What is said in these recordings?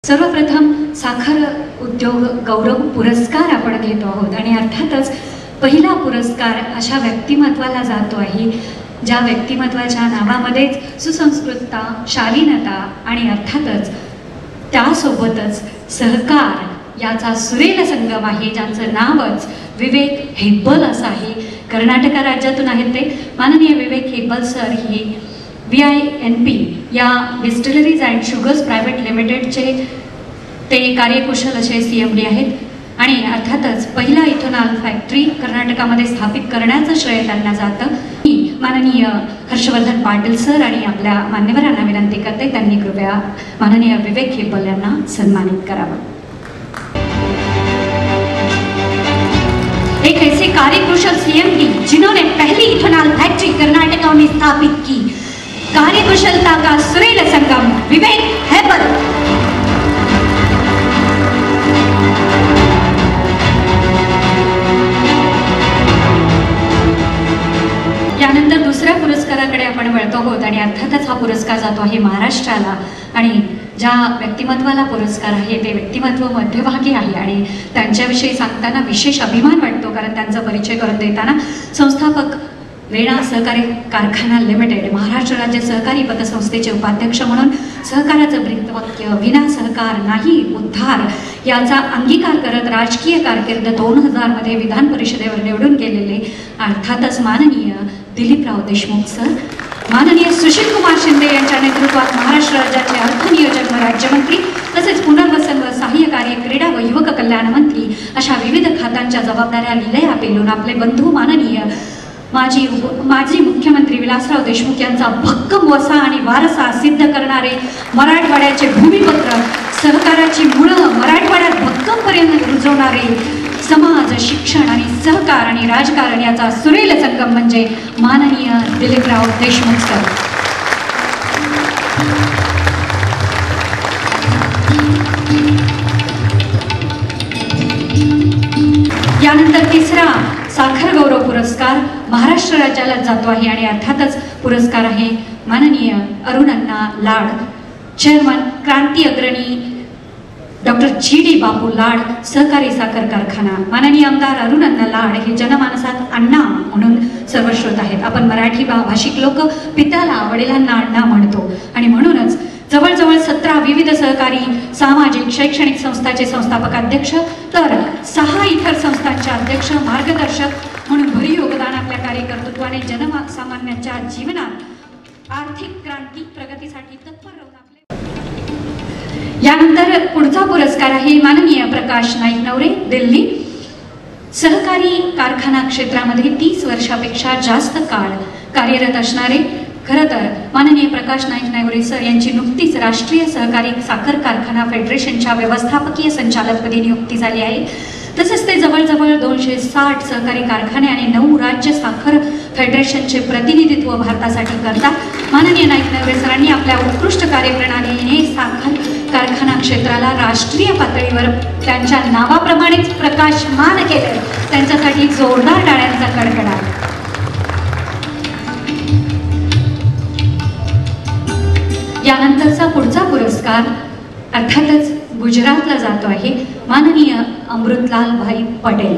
सर्वप्रथम साखर उद्योग गौरव पुरस्कार आपण घेतो आहोत आणि अर्थातच पहिला पुरस्कार अशा व्यक्तिमत्वाला जातो आहे ज्या व्यक्तिमत्वाच्या नावामध्येच सुसंस्कृतता, शालीनता आणि अर्थातच त्यासोबतच सहकार याचा सुरेल संगम आहे, ज्यांचं नावच विवेक हेब्बल असं आहे। कर्नाटक राज्यातून आहेत ते माननीय विवेक हेब्बल सर ही VINP या डिस्टिलरीज अँड शुगर्स प्रायव्हेट लिमिटेडचे ते कार्यकुशल असे CMD आहेत आणि अर्थातच पहिला इथेनॉल फॅक्टरी कर्नाटकामध्ये स्थापित करण्याचं श्रेय त्यांना जातं। माननीय हर्षवर्धन पाटील सर आणि आपल्या मान्यवरांना विनंती करते त्यांनी कृपया माननीय विवेक हेब्बल यांना सन्मानित करावं। एक ऐसे कार्यकुशल CMD जिन्होंने पहली इथेनॉल फैक्ट्री कर्नाटक में स्थापित की, कार्यकुशलता का सुरेल संगम विवेक हेब्बल। यानंतर दुसऱ्या पुरस्काराकडे आपण वळतो आहोत आणि अर्थातच हा पुरस्कार जातो आहे महाराष्ट्राला आणि ज्या व्यक्तिमत्वाला पुरस्कार आहे ते व्यक्तिमत्व मध्यभागी आहे आणि त्यांच्याविषयी सांगताना विशेष अभिमान वाटतो, कारण त्यांचा परिचय करून देताना संस्थापक वेणा सहकारी कारखाना लिमिटेड महाराष्ट्र राज्य सहकारी पतसंस्थेचे उपाध्यक्ष म्हणून सहकाराचं ब्रीदवाक्य विना सहकार नाही उद्धार याचा अंगीकार करत राजकीय कारकीर्द 2000 मध्ये विधान परिषदेवर निवडून गेलेले अर्थातच माननीय दिलीपराव देशमुख सर, माननीय सुशील कुमार शिंदे यांच्या नेतृत्वात महाराष्ट्र राज्याचे अर्थनियोजन व राज्यमंत्री तसेच पुनर्वसन व सहाय्य कार्य क्रीडा व युवक कल्याण मंत्री अशा विविध खात्यांच्या जबाबदाऱ्या लिलया पेलून आपले बंधू माननीय माजी मुख्यमंत्री विलासराव देशमुख यांचा भक्कम वसा आणि वारसा सिद्ध करणारे मराठवाड्याचे भूमिपुत्र, सहकाराची मुळं मराठवाड्यात भक्कमपर्यंत रुजवणारे समाज, शिक्षण आणि सहकार आणि राजकारण याचा सुरेल संगम म्हणजे माननीय दिलीपराव देशमुख सर। यानंतर तिसरा साखर गौरव पुरस्कार महाराष्ट्र राज्याला जातो आहे आणि अर्थातच पुरस्कार आहे माननीय अरुणअण्णा लाड, चेअरमन क्रांती अग्रणी डॉक्टर GD बापू लाड सहकारी साखर कारखाना। माननीय आमदार अरुणअण्णा लाड हे जनमानसात अण्णा म्हणून सर्वश्रुत आहेत। आपण मराठी भाषिक लोक पित्याला वडिलांना अण्णा म्हणतो आणि म्हणूनच जवळजवळ 17 विविध सहकारी सामाजिक शैक्षणिक संस्थांचे संस्थापक अध्यक्ष तर 6 इतर संस्थांचे अध्यक्ष मार्गदर्शक म्हणून भरीव योगदान आपल्या कार्यकर्तृत्वाने जनसामान्यांच्या जीवनात आर्थिक क्रांती प्रगतीसाठी तत्पर राहून आपले। यानंतर पुढचा पुरस्कार आहे माननीय प्रकाश नाईक नवरे, दिल्ली, सहकारी कारखाना क्षेत्रामध्ये 30 वर्षापेक्षा जास्त काळ कार्यरत असणारे। खरं तर माननीय प्रकाश नाईक नवरे सर यांची नुकतीच राष्ट्रीय सहकारी साखर कारखाना फेडरेशनच्या व्यवस्थापकीय संचालकपदी नियुक्ती झाली आहे। तसेच ते जवळजवळ 260 सहकारी कारखाने आणि 9 राज्य साखर फेडरेशनचे प्रतिनिधित्व भारतासाठी करतात। माननीय नाईक नवरे सरांनी आपल्या उत्कृष्ट कार्यप्रणालीने साखर कारखाना क्षेत्राला राष्ट्रीय पातळीवर त्यांच्या नावाप्रमाणेच प्रकाशमान केले, त्यांच्यासाठी जोरदार टाळ्यांचा कडकडाट। यानंतरचा पुढचा पुरस्कार अर्थातच गुजरातला जातो आहे माननीय अमृतलाल भाई पटेल,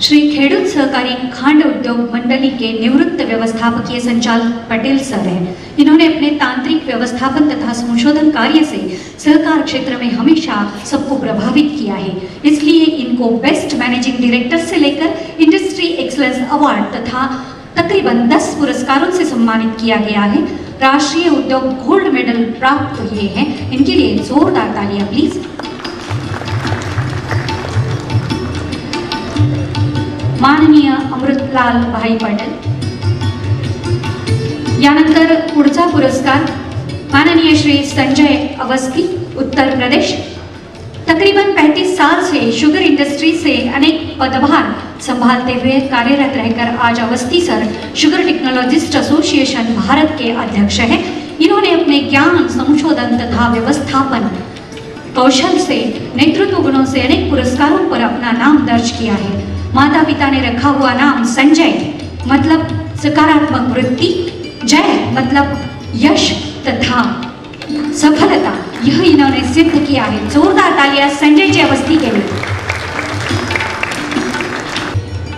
श्री खेडूत सहकारी खांड उद्योग मंडली के निवृत्त व्यवस्थापकीय संचालक पटेल सर हैं। इन्होंने अपने तांत्रिक व्यवस्थापन तथा संशोधन कार्य से सहकार क्षेत्र में हमेशा सबको प्रभावित किया है, इसलिए इनको बेस्ट मैनेजिंग डायरेक्टर से लेकर इंडस्ट्री एक्सलेंस अवार्ड तथा तकरीबन 10 पुरस्कारों से सम्मानित किया गया है। राष्ट्रीय उद्योग गोल्ड मेडल प्राप्त हुए हैं, इनके लिए जोरदार तालियां प्लीज। माननीय अमृतलाल भाई पटेल। यानंतर पुढचा पुरस्कार माननीय श्री संजय अवस्थी, उत्तर प्रदेश, तकरीबन 35 साल से शुगर इंडस्ट्री से अनेक पदभार संभालते हुए कार्यरत रहकर आज Awasthi sir sugar technologist association Bharat के अध्यक्ष हैं। इन्होंने अपने ज्ञान, संशोधन तथा व्यवस्थापन कौशल से, नेतृत्व गुणों से अनेक पुरस्कारों पर अपना नाम दर्ज किया है। माता पिता ने रखा हुआ नाम संजय मतलब सकारात्मक वृत्ति, जय मतलब यश तथा सफलता यह इन्होंने सिद्ध किया है। जोरदार तालियां संजय अवस्थी केली।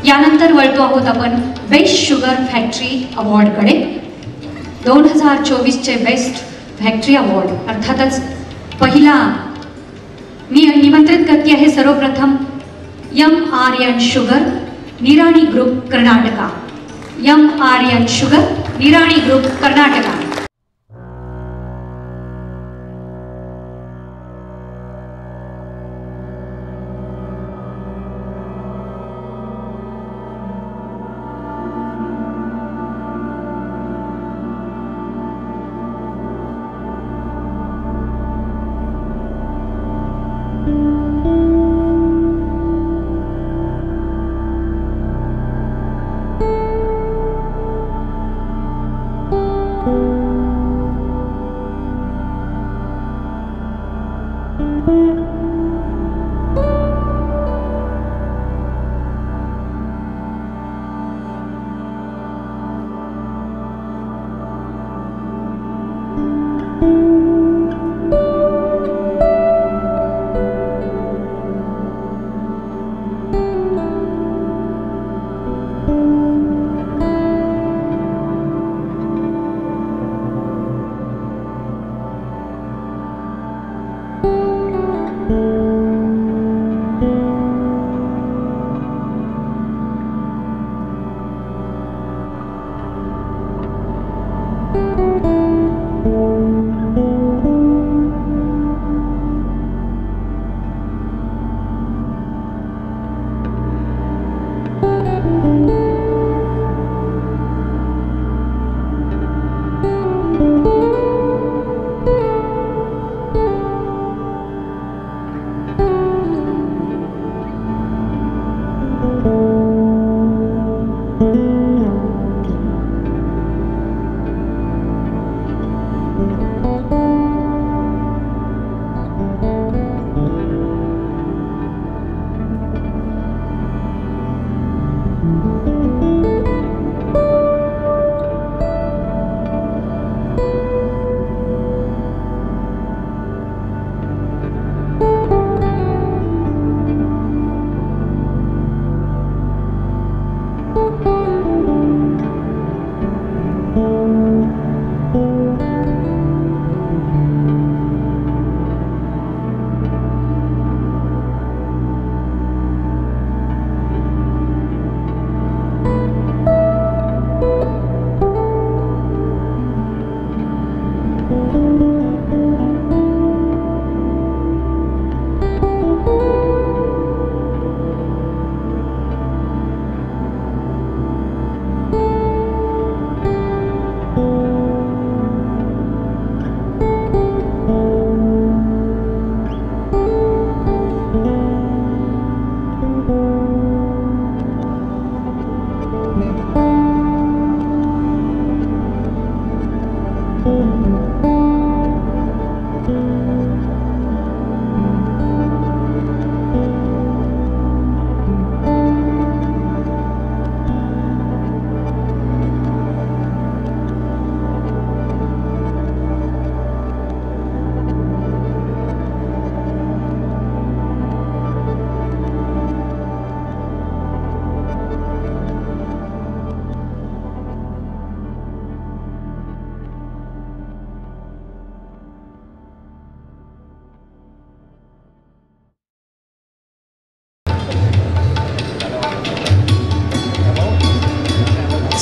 यानंतर वळतो आहोत आपण बेस्ट शुगर फॅक्टरी अवॉर्डकडे। 2024चे बेस्ट फॅक्टरी अवॉर्ड अर्थातच पहिला मी निमंत्रित करते आहे सर्वप्रथम MRN. Sugar Nirani group Karnataka. MRN. Sugar Nirani group Karnataka.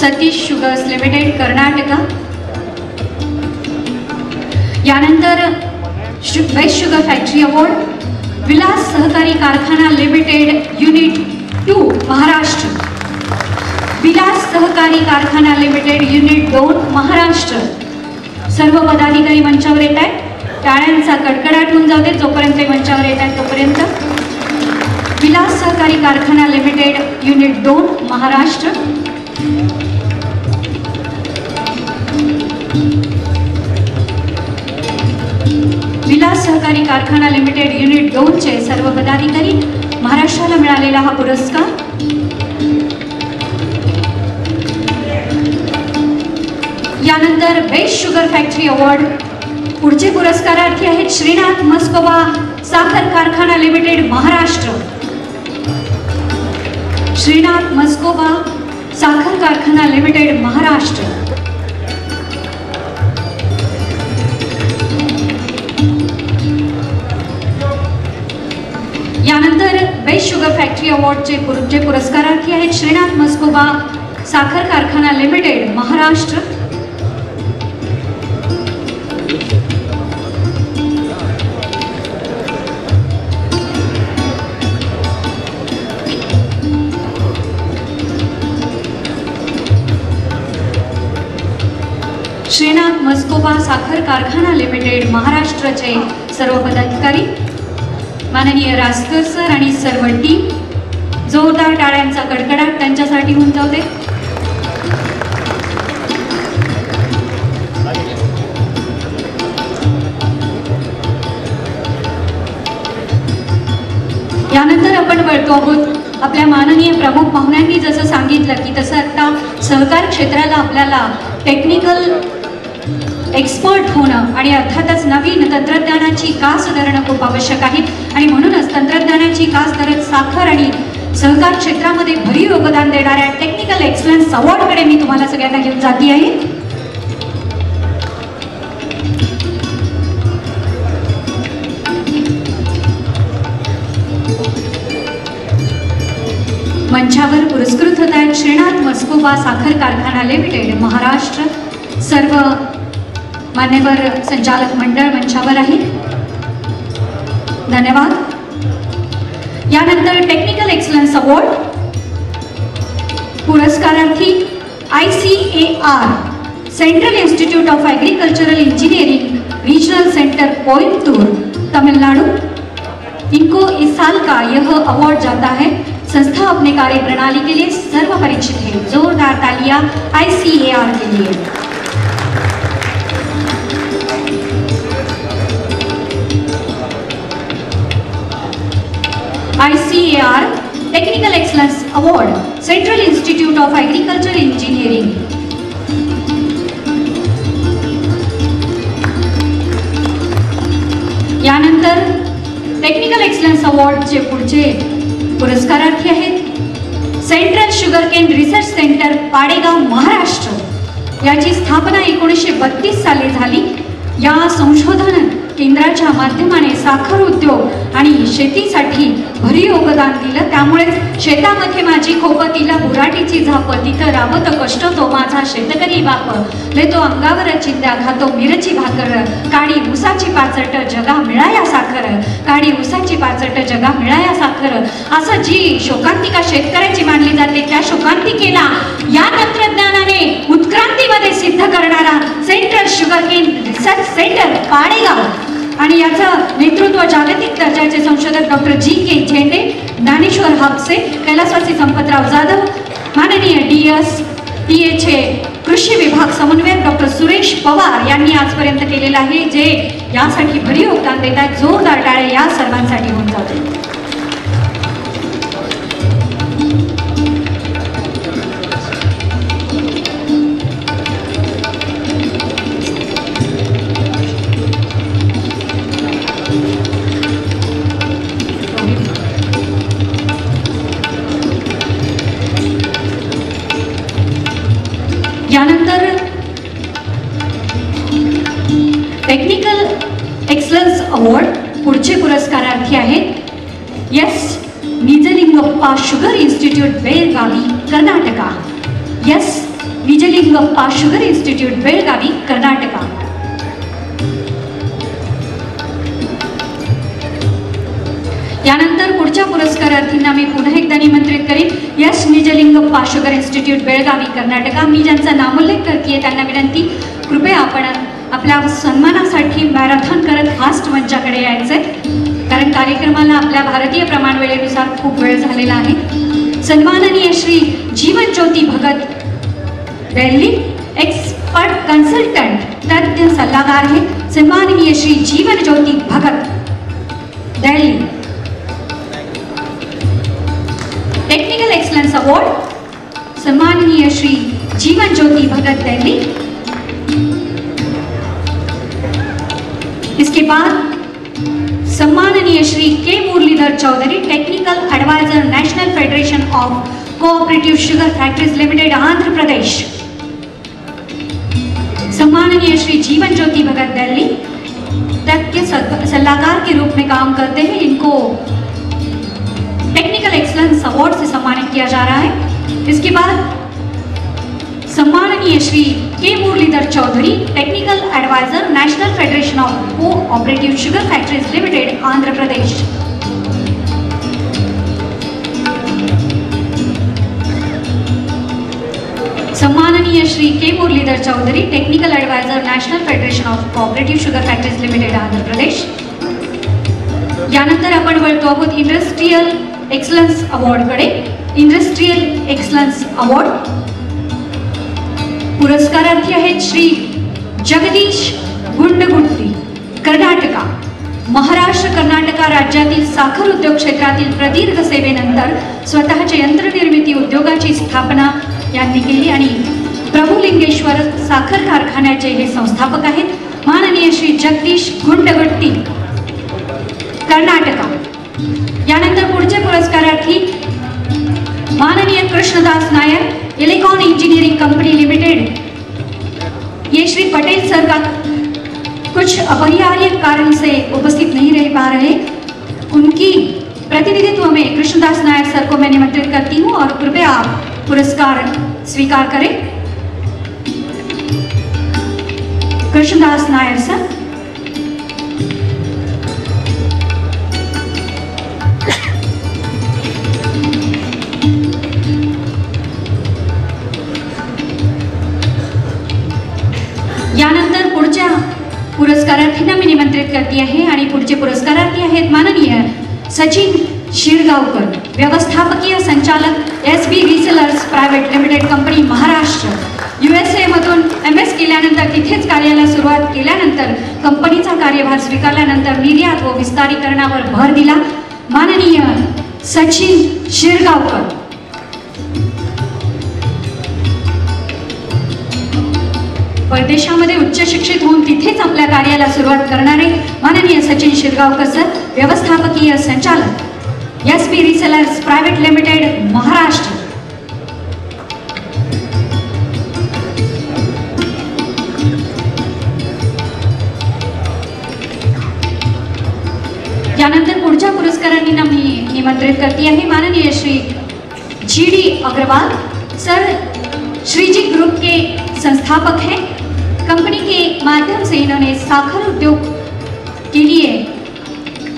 Satish sugars limited Karnataka. यानंतर best sugar factory award Vilas Sahakari कारखाना लिमिटेड युनिट 2 महाराष्ट्र। विलास सहकारी कारखाना लिमिटेड युनिट 2 महाराष्ट्र। सर्व पदाधिकारी मंचावर येत आहेत। टाळ्यांचा कडकडाट होऊन जाऊ दे जोपर्यंत ते मंचावर येत आहेत तोपर्यंत। विलास सहकारी कारखाना लिमिटेड युनिट 2 महाराष्ट्र। विलास सहकारी कारखाना लिमिटेड युनिट 2 चे सर्व पदाधिकारी महाराष्ट्राला मिळालेला हा पुरस्कार। यानंतर बेस्ट शुगर फॅक्टरी अवॉर्ड पुढचे पुरस्कारार्थी आहेत श्रीनाथ मस्कोबा साखर कारखाना लिमिटेड महाराष्ट्र। श्रीनाथ मस्कोबा साखर कारखाना लिमिटेड महाराष्ट्र। यानंतर बेस्ट शुगर फॅक्टरी अवॉर्डचे पुढचे पुरस्कारार्थी आहेत श्रीनाथ मस्कोबा साखर कारखाना लिमिटेड महाराष्ट्र। श्रीनाथ मस्कोबा साखर कारखाना लिमिटेड महाराष्ट्राचे सर्व पदाधिकारी, माननीय रासकर सर आणि सर्व टीम, जोरदार टाळ्यांचा कडकडाट त्यांच्यासाठी होऊन जाऊ दे। यानंतर आपण वळतो आहोत आपल्या माननीय प्रमुख पाहुण्यांनी जसं सांगितलं की तसं आता सहकार क्षेत्राला आपल्याला टेक्निकल एक्सपर्ट होणं आणि अर्थातच नवीन तंत्रज्ञानाची कास धरणं खूप आवश्यक आहे आणि म्हणूनच तंत्रज्ञानाची कास धरत साखर आणि सहकार क्षेत्रामध्ये भरीव योगदान देणाऱ्या टेक्निकल एक्सलन्स अवॉर्डकडे मी तुम्हाला सगळ्यांना घेऊन जाती आहे। मंचावर पुरस्कृत होत आहेत श्रीनाथ मस्कोबा साखर कारखाना लिमिटेड महाराष्ट्र। सर्व मान्यवर संचालक मंडळ मंचावर आहे, धन्यवाद। यानंतर टेक्निकल एक्सलन्स अवॉर्ड पुरस्कारार्थी ICAR central institute of agricultural engineering regional centre Coimbatore Tamil Nadu. इनको इस साल का यह अवार्ड जाता है। संस्था अपने कार्य प्रणाली के लिए सर्व परिचित है। जोरदार तालियां ICAR के लिए। ICAR technical excellence award central institute of agriculture engineering. यानंतर टेक्निकल एक्सलन्स अवॉर्डचे पुढचे पुरस्कारार्थी आहेत central sugarcane research centre Padegaon Maharashtra. याची स्थापना 1932 साली झाली। या संशोधन केंद्राच्या माध्यमाने साखर उद्योग आणि शेतीसाठी भरीव योगदान दिलं। त्यामुळे शेतामध्ये माझी खोप तिला बुराटीची झाप, तिथं राबत कष्ट तो माझा शेतकरी बाप, लेतो अंगावर चिंध्या खातो मिरची भाकर, काडी ऊसाची पाचट जगा मिळाया साखर, काडी ऊसाची पाचट जगा मिळाया साखर, असं जी शोकांतिका शेतकऱ्याची मानली जाते त्या शोकांतिकेला या तंत्रज्ञानाने उत्क्रांतीमध्ये सिद्ध करणारा central sugarcane research centre Padegaon आणि याचं नेतृत्व जागतिक दर्जाचे संशोधक डॉक्टर GK झेंडे, ज्ञानेश्वर हापसे, कैलासवासी संपतराव जाधव, माननीय DS TH कृषी विभाग समन्वयक डॉक्टर सुरेश पवार यांनी आजपर्यंत केलेलं आहे, जे यासाठी भरीव योगदान देतात। जोरदार टाळ्या या सर्वांसाठी होऊन जाते। यानंतर टेक्निकल एक्सलन्स अवॉर्ड पुढचे पुरस्कारार्थी आहेत S Nijalingappa sugar institute Belagavi Karnataka. S Nijalingappa sugar institute Belagavi Karnataka. यानंतर पुढच्या पुरस्कारार्थींना मी पुन्हा एकदा निमंत्रित करेन। S Nijalingappa sugar institute Belagavi Karnataka. मी ज्यांचा नामोल्लेख करते त्यांना विनंती, कृपया आपण आपल्या सन्मानासाठी मॅरेथॉन करत फास्ट मंचाकडे यायचंय, कारण कार्यक्रमाला आपल्या भारतीय प्रमाण वेळेनुसार खूप वेळ झालेला आहे। सन्माननीय श्री जीवन ज्योती भगत, दिल्ली, एक्सपर्ट कन्सल्टंट तज्ञ सल्लागार है। सन्माननीय Shri Jeevan Jyoti Bhagat, Delhi. Technical excellence award सम्माननीय श्री जीवन ज्योति भगत, दिल्ली। इसके बाद सम्माननीय Shri K Muralidhar Chaudhary, technical adviser, national federation of cooperative sugar factories limited, Andhra Pradesh. सम्माननीय श्री जीवन ज्योति भगत, दिल्ली, तक के सलाहकार के रूप में काम करते हैं। इनको टेक्निकल एक्सीलेंस अवार्ड से सम्मानित किया जा रहा है। इसके बाद सम्माननीय Shri K Muralidhar Chaudhary, technical adviser, national federation of cooperative sugar factories limited, Andhra Pradesh. सम्माननीय Shri K Muralidhar Chaudhary, technical adviser, national federation of cooperative sugar factories limited, Andhra Pradesh. यानंतर आपण वळतो आहोत इंडस्ट्रियल एक्सलन्स अवॉर्डकडे। इंडस्ट्रियल एक्सलन्स अवॉर्ड पुरस्कारार्थी आहेत श्री जगदीश गुंडगुट्टी, कर्नाटका। महाराष्ट्र कर्नाटका राज्यातील साखर उद्योग क्षेत्रातील प्रदीर्घ सेवेनंतर स्वतःच्या यंत्रनिर्मिती उद्योगाची स्थापना यांनी केली आणि प्रभुलिंगेश्वर साखर कारखान्याचे हे संस्थापक आहेत माननीय श्री जगदीश गुंडगुट्टी, कर्नाटका। यानंतर पुढचे पुरस्कारार्थी माननीय Krishnadas Nair, electron engineering company limited. ये श्री पटेल सर का कुछ अपरिहार्य कारण से उपस्थित नहीं रह पा रहे, उनकी प्रतिनिधित्व में कृष्णदास नायर सर को मैं निमंत्रित करती हूँ और कृपया आप पुरस्कार स्वीकार करें। कृष्णदास नायर सर। यानंतर पुढच्या पुरस्कारार्थींना मी निमंत्रित करते आहे आणि पुढचे पुरस्कारार्थी आहेत माननीय सचिन शिरगावकर, व्यवस्थापकीय संचालक SB resellers private limited company, Maharashtra. USA मधून MS केल्यानंतर तिथेच कार्याला सुरुवात केल्यानंतर कंपनीचा कार्यभार स्वीकारल्यानंतर निर्यात व विस्तारीकरणावर भर दिला माननीय सचिन शिरगावकर। परदेशामध्ये उच्च शिक्षित होऊन तिथेच आपल्या कार्याला सुरुवात करणारे माननीय सचिन शिरगावकर सर, व्यवस्थापकीय संचालक SB resellers private limited, Maharashtra. यानंतर पुढच्या पुरस्कारांना मी निमंत्रित करती आहे माननीय Shri GD Agarwal sir, Shreeji group के संस्थापक हैं। कंपनी के माध्यम से इन्होंने साखर उद्योग के लिए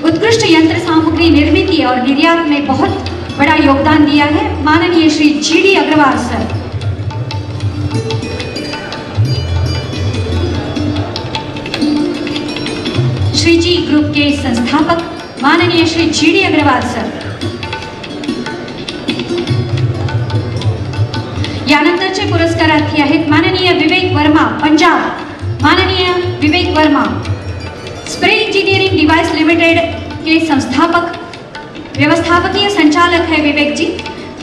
उत्कृष्ट यंत्र सामग्री निर्मित और निर्यात में बहुत बड़ा योगदान दिया है माननीय Shri GD Agarwal sir. Shreeji group के संस्थापक माननीय श्री GD अग्रवाल सर। यानंतरचे पुरस्कारार्थी आहेत माननीय विवेक वर्मा, पंजाब। माननीय Vivek Verma spray engineering device limited के संस्थापक, व्यवस्थापकीय संचालक है विवेक जी,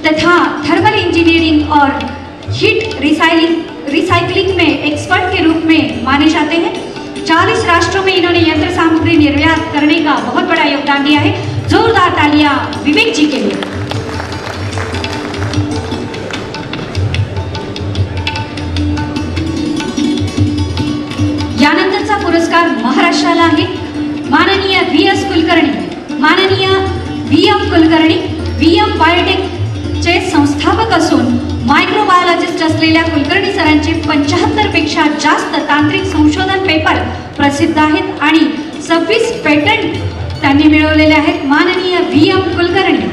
तथा थर्मल इंजीनियरिंग और हीट रिसाइकलिंग में एक्सपर्ट के रूप में माने जाते हैं। 40 राष्ट्रों में इन्होंने यंत्र सामग्री निर्यात करने का बहुत बड़ा योगदान दिया है। जोरदार तालियां विवेक जी के लिए। यानंतरचा पुरस्कार महाराष्ट्राला आहे माननीय VS कुलकर्णी, माननीय VM कुलकर्णी, VM बायोटेक चे संस्थापक असून मायक्रोबायोलॉजिस्ट असलेल्या कुलकर्णी सरांचे 75 पेक्षा जास्त तांत्रिक संशोधन पेपर प्रसिद्ध आहेत आणि 26 पेटंट त्यांनी मिळवलेले आहेत माननीय VM कुलकर्णी।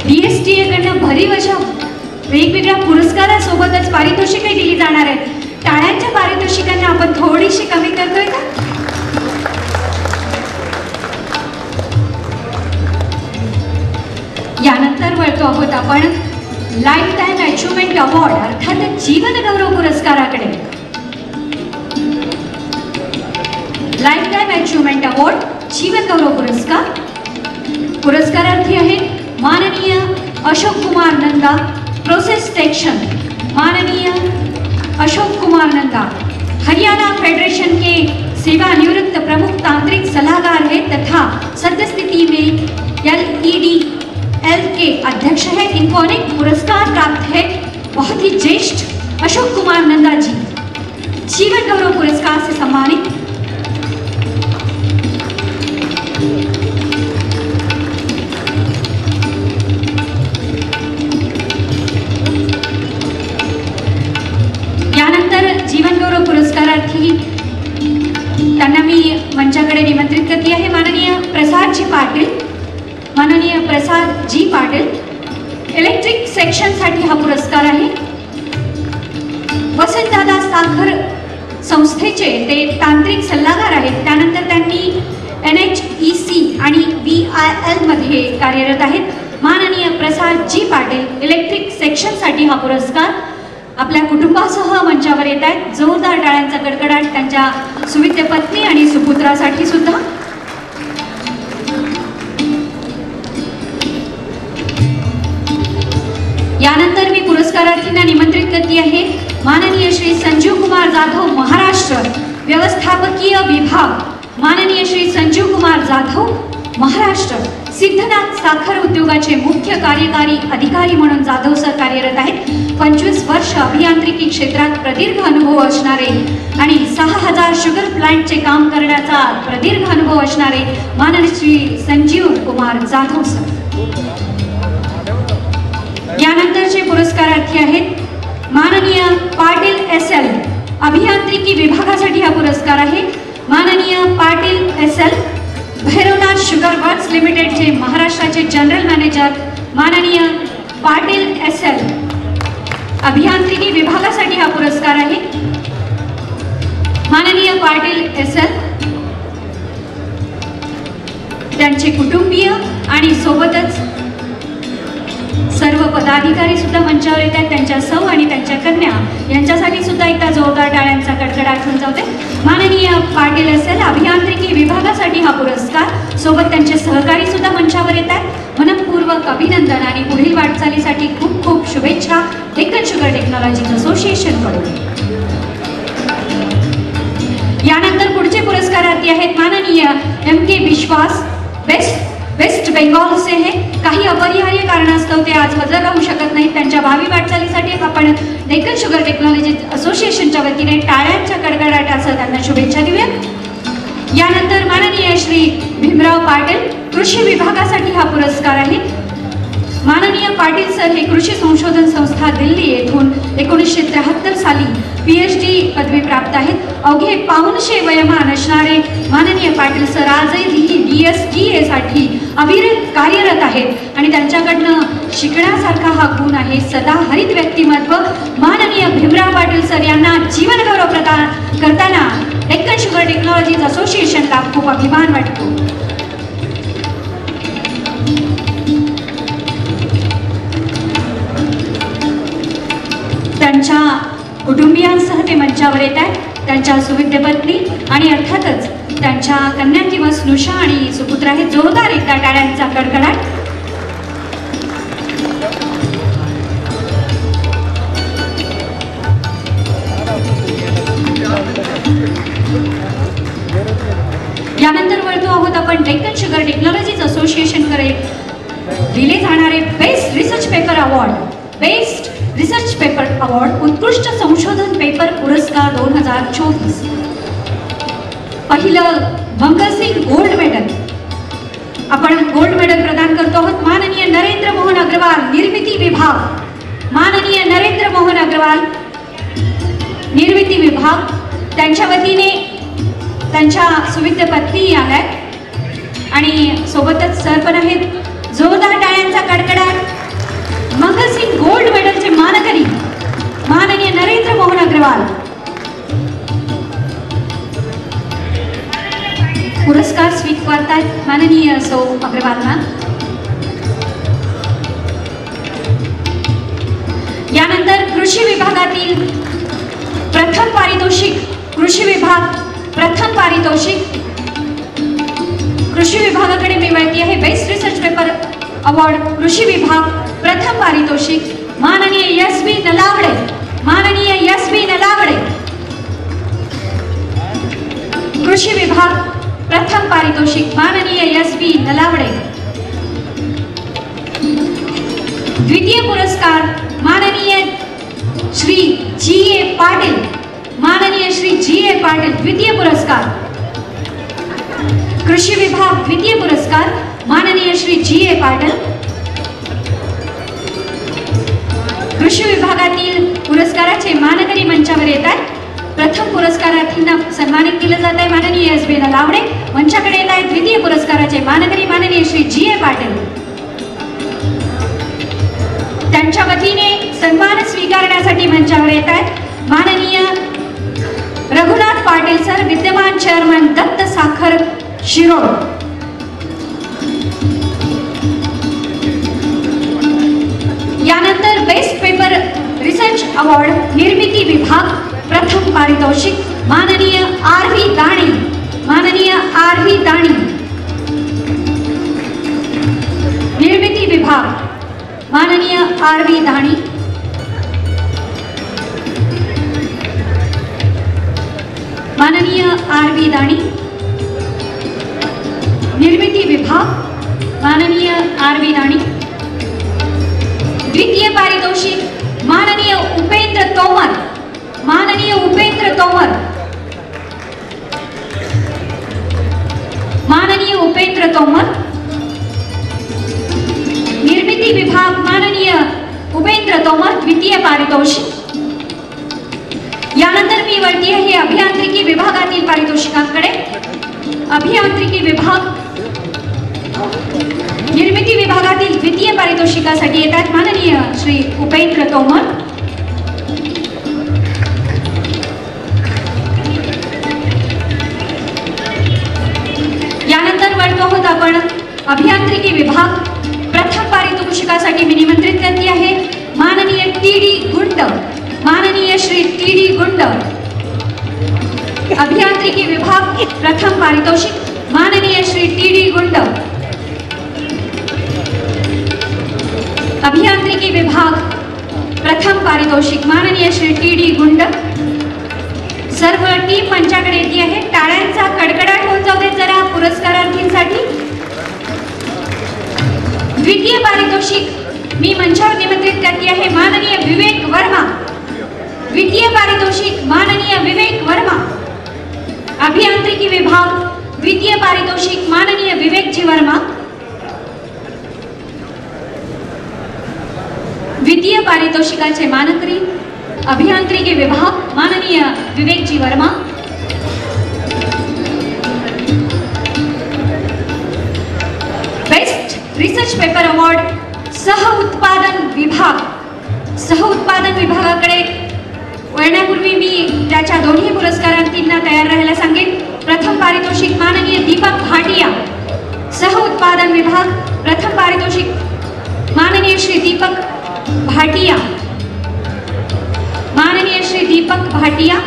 DSTA कडून भरीव अशा वेगवेगळ्या पुरस्कारासोबतच पारितोषिकही दिली जाणार आहेत। टाळ्यांच्या पारितोषिकांना आपण थोडीशी कमी करतोय का? यानंतर वळतो आहोत आपण लाईफ टाइम अचीवमेंट अवॉर्ड अर्थात जीवन गौरव पुरस्काराकडे। लाईफ टाइम अचीवमेंट अवॉर्ड जीवन गौरव पुरस्कार पुरस्कारार्थी आहेत माननीय अशोक कुमार नंदा, प्रोसेस सेक्शन, माननीय अशोक कुमार नंदा, हरियाणा फेडरेशन के सेवानिवृत्त प्रमुख तांत्रिक सलाहकार है तथा सद्यस्थिति में LEDL के अध्यक्ष है। इनको अनेक पुरस्कार प्राप्त है। बहुत ही ज्येष्ठ अशोक कुमार नंदा जी जीवन गौरव पुरस्कार से सम्मानित। यानंतर जीवन गौरव पुरस्कारार्थी त्यांना मी मंचाकडे निमंत्रित करते आहे। माननीय प्रसाद जी पाटील, माननीय प्रसाद जी पाटील इलेक्ट्रिक सेक्शन साठी हा पुरस्कार आहे। वसंतदादा साखर संस्थेचे ते तांत्रिक सल्लागार आहेत। त्यानंतर त्यांनी NHEC आणि VIL मध्ये कार्यरत आहेत। माननीय प्रसाद जी पाटील इलेक्ट्रिक सेक्शन साठी हा पुरस्कार आपल्या कुटुंबासह मंचावर येत आहेत। जोरदार टाळ्यांचा कडकडाट त्यांच्या सुविद्य पत्नी आणि सुपुत्रासाठी सुद्धा। यानंतर मी पुरस्कारार्थींना निमंत्रित करते आहे। माननीय श्री संजीव कुमार जाधव महाराष्ट्र व्यवस्थापकीय विभाग, माननीय श्री संजीव कुमार जाधव महाराष्ट्र सिद्धनाथ साखर उद्योगाचे मुख्य कार्यकारी अधिकारी म्हणून जाधव सर कार्यरत आहेत। 25 वर्ष अभियांत्रिकी क्षेत्रात प्रदीर्घ अनुभव असणारे आणि 6000 शुगर प्लांटचे काम करण्याचा प्रदीर्घ अनुभव असणारे माननीय श्री संजीव कुमार जाधव सर। यानंतरचे पुरस्कारार्थी आहेत माननीय पाटील SL, अभियांत्रिकी विभागासाठी हा पुरस्कार आहे। माननीय Patil SL Bhairavnath sugar works लिमिटेडचे महाराष्ट्राचे जनरल मॅनेजर माननीय पाटील SL, अभियांत्रिकी विभागासाठी हा पुरस्कार आहे। माननीय पाटील SL त्यांचे कुटुंबीय आणि सोबतच सर्व पदाधिकारी सुद्धा मंचावर येत आहेत। त्यांच्या सौ आणि त्यांच्या कन्या यांच्यासाठी सुद्धा एकदा जोरदार टाळ्यांचा कडकडाट होऊन जाते। माननीय पाटील SL अभियांत्रिकी विभागासाठी हा पुरस्कार, सोबत त्यांचे सहकारी सुद्धा मंचावर येत आहेत। मनपूर्वक अभिनंदन आणि पुढील वाटचालीसाठी खूप खूप शुभेच्छा डेक्कन शुगर टेक्नॉलॉजी असोसिएशन कडून। यानंतर पुढचे पुरस्कारार्थी आहेत माननीय MK विश्वास, वेस्ट बेंगॉल से है। काही अपरिहार्य कारणास्तव ते आज हजर राहू शकत नाहीत। त्यांच्या भावी वाटचालीसाठी आपण डेक्कन शुगर टेक्नॉलॉजी असोसिएशनच्या वतीने टाळ्यांच्या कडकडाटासह त्यांना शुभेच्छा देऊया। यानंतर माननीय श्री भीमराव पाटील कृषी विभागासाठी हा पुरस्कार आहे। माननीय पाटील सर हे कृषी संशोधन संस्था दिल्ली येथून 1973 साली PhD पदवी प्राप्त आहेत। अवघे 500 वयोमान असणारे माननीय पाटील सर आजही DSGA साठी अविरत कार्यरत आहेत आणि त्यांच्याकडनं शिकण्यासारखा हा गुण आहे सदा हरित व्यक्तिमत्व। माननीय भीमराव पाटील सर यांना जीवन गौरव प्रदान करताना डेक्कन शुगर टेक्नॉलॉजी असोसिएशनला खूप अभिमान वाटतो। त्यांच्या कुटुंबियांसह ते मंचावर येत आहेत। त्यांच्या सुविद्य पत्नी आणि अर्थातच त्यांच्या कन्या किंवा स्नुषा आणि सुपुत्र आहेत। जोरदार एकदा टाळ्यांचा कडकडाट। यानंतर वळतो आहोत आपण डेक्कन शुगर टेक्नॉलॉजी असोसिएशन कडे दिले जाणारे best research paper award, best research paper award उत्कृष्ट संशोधन पेपर पुरस्कार 2024। पहिलं मंगलसिंग गोल्ड मेडल, आपण गोल्ड मेडल प्रदान करतो आहोत माननीय नरेंद्र मोहन अग्रवाल निर्मिती विभाग, माननीय नरेंद्र मोहन अग्रवाल निर्मिती विभाग त्यांच्या वतीने त्यांच्या सुविद्य पत्नी आल्यात आणि सोबतच सर पण आहेत। जोरदार टाळ्यांचा कडकडाट। मंगलसिंग गोल्ड मेडलचे मानकरी माननीय नरेंद्र मोहन अग्रवाल पुरस्कार स्वीकारतात माननीय सौ अग्रवालना। यानंतर कृषी विभागातील प्रथम पारितोषिक, कृषी विभाग प्रथम पारितोषिक कृषी विभागाकडे मी वळती आहे। बेस्ट रिसर्च पेपर अवॉर्ड कृषी विभाग प्रथम पारितोषिक माननीय SB नलावडे माननीय एस.बी. नलावडे. कृषी विभाग प्रथम पारितोषिक माननीय एस.बी. नलावडे. द्वितीय पुरस्कार माननीय श्री जी.ए. पाटील. माननीय श्री जी.ए. पाटील द्वितीय पुरस्कार. कृषी विभाग द्वितीय पुरस्कार माननीय श्री जी.ए. पाटील. कृषी विभागातील पुरस्काराचे मानकरी मंचावर येत आहेत. प्रथम पुरस्कारार्थींना सन्मानित केलं जात आहे माननीय एस.बी. नलावडे. मंचाकडे येत आहेत द्वितीय पुरस्काराचे मानकरी माननीय श्री जी.ए. पाटील. त्यांच्या वतीने सन्मान स्वीकारण्यासाठी मंचावर येत आहेत माननीय रघुनाथ पाटील सर, विद्यमान चेअरमन दत्त साखर शिरोळ. यानंतर बेस्ट पेपर रिसर्च अवॉर्ड निर्मिती विभाग प्रथम पारितोषिक माननीय आर.व्ही. दाणी. माननीय आर.व्ही. दाणी. निर्मिती विभाग माननीय आर.व्ही. दाणी. माननीय आर.व्ही. दाणी. निर्मिती विभाग माननीय आर.व्ही. दाणी. द्वितीय पारितोषिक माननीय उपेंद्र तोमर. माननीय उपेंद्र तोमर. माननीय उपेंद्र तोमर. निर्मिती विभाग माननीय उपेंद्र तोमर द्वितीय पारितोषिक. यानंतर मी वळती आहे अभियांत्रिकी विभागातील पारितोषिकांकडे. अभियांत्रिकी विभाग निर्मिती विभागातील द्वितीय पारितोषिकासाठी येतात माननीय श्री उपेंद्र तोमर. यानंतर वळतो आहोत आपण अभियांत्रिकी विभाग. प्रथम पारितोषिकासाठी मी निमंत्रित करते आहे माननीय टी.डी. गुंड. माननीय श्री टी.डी. गुंड. अभियांत्रिकी विभाग प्रथम पारितोषिक माननीय श्री टी.डी. गुंड. अभियांत्रिकी विभाग प्रथम पारितोषिक माननीय श्री टी.डी. गुंड. सर्व टीम मंचाकडे येते आहे. टाळ्यांचा कडकडाट होऊन जाऊ दे जरा पुरस्कारार्थींसाठी. द्वितीय पारितोषिक मी मंचावर निमंत्रित करते आहे माननीय विवेक वर्मा. द्वितीय पारितोषिक माननीय विवेक वर्मा. अभियांत्रिकी विभाग द्वितीय पारितोषिक माननीय विवेकजी वर्मा. द्वितीय पारितोषिकाचे मानकरी अभियांत्रिकी विभाग माननीय Vivekji Verma. Best research paper award सह उत्पादन विभाग. सह उत्पादन विभागाकडे वळण्यापूर्वी मी त्याच्या दोन्ही पुरस्कारार्थींना तयार राहायला सांगेन. प्रथम पारितोषिक माननीय दीपक भाटिया. सह उत्पादन विभाग प्रथम पारितोषिक माननीय श्री दीपक भाटिया. माननीय श्री दीपक भाटिया.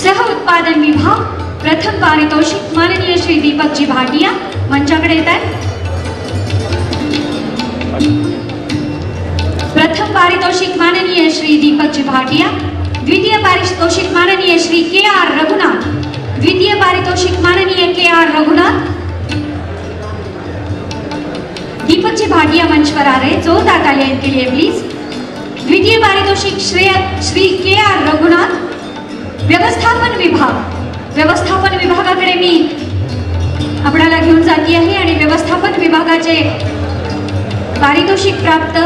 सह उत्पादन विभाग प्रथम पारितोषिक माननीय श्री दीपकजी भाटिया मंचाकडे येत आहेत. प्रथम पारितोषिक माननीय श्री दीपकजी भाटिया. द्वितीय पारितोषिक माननीय श्री के.आर. रघुनाथ. द्वितीय पारितोषिक माननीय के.आर. रघुनाथ. दीपकजी भाटिया मंच पर आ रहे, जोरदार तालियां इनके लिए प्लीज. द्वितीय पारितोषिक श्री के.आर. रघुनाथ. व्यवस्थापन विभाग. व्यवस्थापन विभागाकडे मी आपल्याला घेऊन जाती आहे आणि व्यवस्थापन विभागाचे पारितोषिक प्राप्त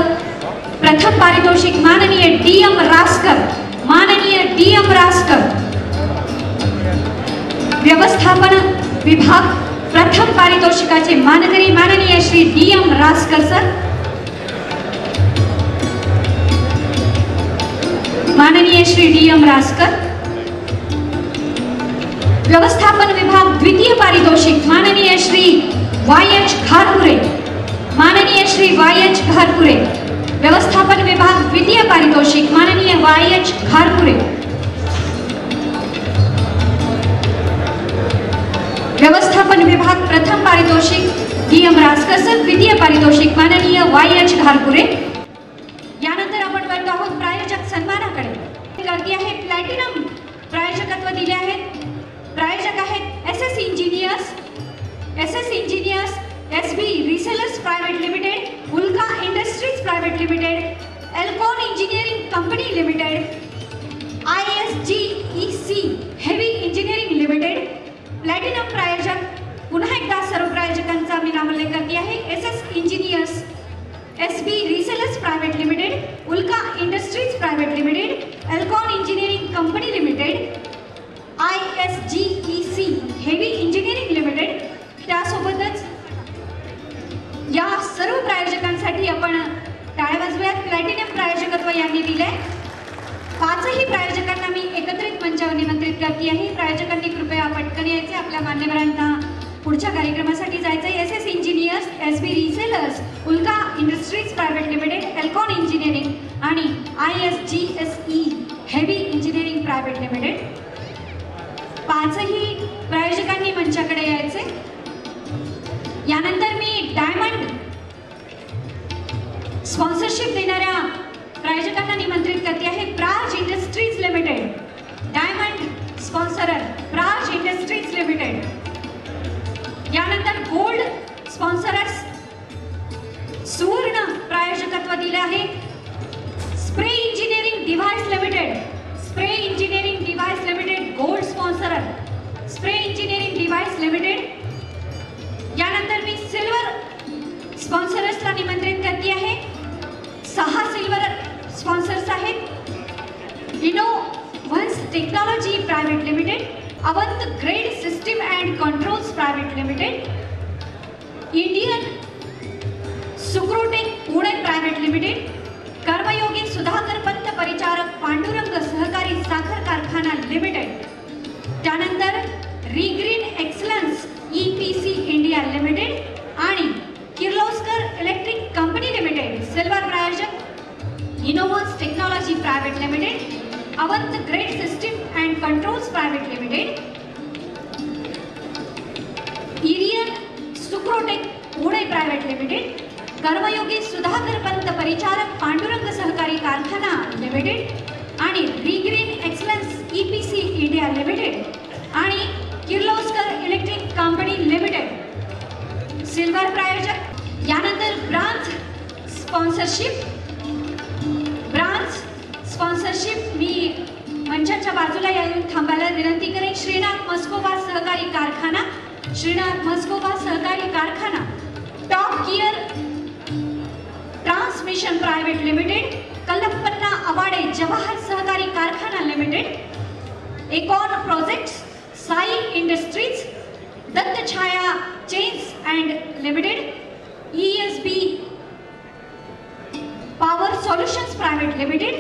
प्रथम पारितोषिक माननीय डी.एम. रासकर. माननीय डी.एम. रासकर. व्यवस्थापन विभाग प्रथम पारितोषिकाचे मानकरी माननीय श्री डी.एम. रासकर सर. माननीय श्री डी.एम. रासकर. व्यवस्थापन विभाग द्वितीय पारितोषिक माननीय श्री वाय.एच. घारपुरे. माननीय श्री वाय.एच. घारपुरे. व्यवस्थापन विभाग द्वितीय पारितोषिक माननीय वाय.एच. घारपुरे. व्यवस्थापन विभाग प्रथम पारितोषिक डी.एम. रासकर सर. द्वितीय पारितोषिक माननीय वाय.एच. घारपुरे. यानंतर आपण वळतो आहोत प्रायोजक सन्मानाकडे. गर्दी आहे प्लॅटिनम प्रायोजकत्व दिले आहेत. प्रायोजक आहेत S S engineers, SB resellers private limited, Ulka industries private limited, Elcon engineering company limited, ISGEC heavy engineering limited. Platinum प्रायोजक पुन्हा एकदा सर्व प्रायोजकांचा मी नामोल्लेख करते आहे. SS engineers, SB resellers private limited, Ulka industries private limited, Elcon engineering company limited, ISGEC heavy engineering limited. त्यासोबतच या सर्व प्रायोजकांसाठी आपण टाळ्या वाजवूयात. प्लॅटिनम प्रायोजकत्व यांनी दिले. पाचही प्रायोजकांना मी एकत्रित मंचावर निमंत्रित करते आहे. प्रायोजकांनी कृपया पटकन यायचे, आपल्या मान्यवरांना पुढच्या कार्यक्रमासाठी जायचे. SS engineers, SB resellers, Ulka industries private limited, Elcon engineering आणि ISGSE heavy engineering private limited. पाचही प्रायोजकांनी मंचाकडे यायचे. यानंतर मी डायमंड स्पॉन्सरशिप देणाऱ्या प्रायोजकांना निमंत्रित करते आहे. Praj industries limited, diamond sponsorer Praj industries limited. यानंतर गोल्ड स्पॉन्सरर्स सुवर्ण प्रायोजकत्व दिले आहे. Spray engineering device limited, spray engineering device limited gold sponsorer spray engineering device limited. यानंतर मी सिल्वर स्पॉन्सरर्सला निमंत्रित करते आहे. 6 सिल्वर स्पॉन्सर्स आहेत. Innovance technology private limited, Avant grade system and controls private limited, Indian Sucrotech Pune private limited, Karmayogi Sudhakar Pant Paricharak Pandurang सहकारी साखर कारखाना limited. त्यानंतर Regreen excellence EPC India limited आणि Kirloskar electric company limited. Silver प्रायोजक Innovance technology private limited, Avant grade system and controls private limited, इरियन Sucrotech Pune private limited, Karmayogi Sudhakar Pant Paricharak Pandurang सहकारी कारखाना limited आणि Regreen excellence EPC India limited आणि Kirloskar electric company limited. Silver प्रायोजक. यानंतर bronze sponsorship मी मंचाच्या बाजूला येऊन थांबायला विनंती करेन. श्रीनाथ मस्कोबा सहकारी कारखाना, श्रीनाथ मस्कोबा सहकारी कारखाना, top gear transmission private limited, Kallappanna Awade Jawahar सहकारी कारखाना limited, Ekon projects, Sai industries, Dattachhaya chains and limited, ESB power solutions private limited,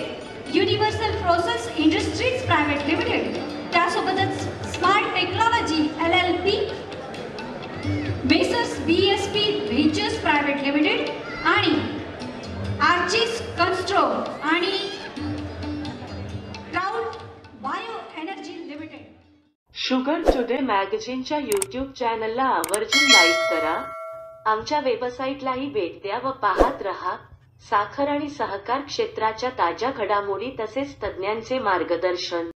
universal process industries private limited. त्यासोबतच smart technology LLP, messrs BSP ventures private limited आणि आर्चिस कन्स्ट्रो आणि crowd bio energy limited. Sugar today मॅगझिनच्या YouTube चॅनलला आवर्जून like करा. आमच्या वेबसाईटलाही भेट द्या व पाहत रहा. साखर आणि सहकार क्षेत्राच्या ताज्या घडामोडी तसेच तज्ज्ञांचे मार्गदर्शन.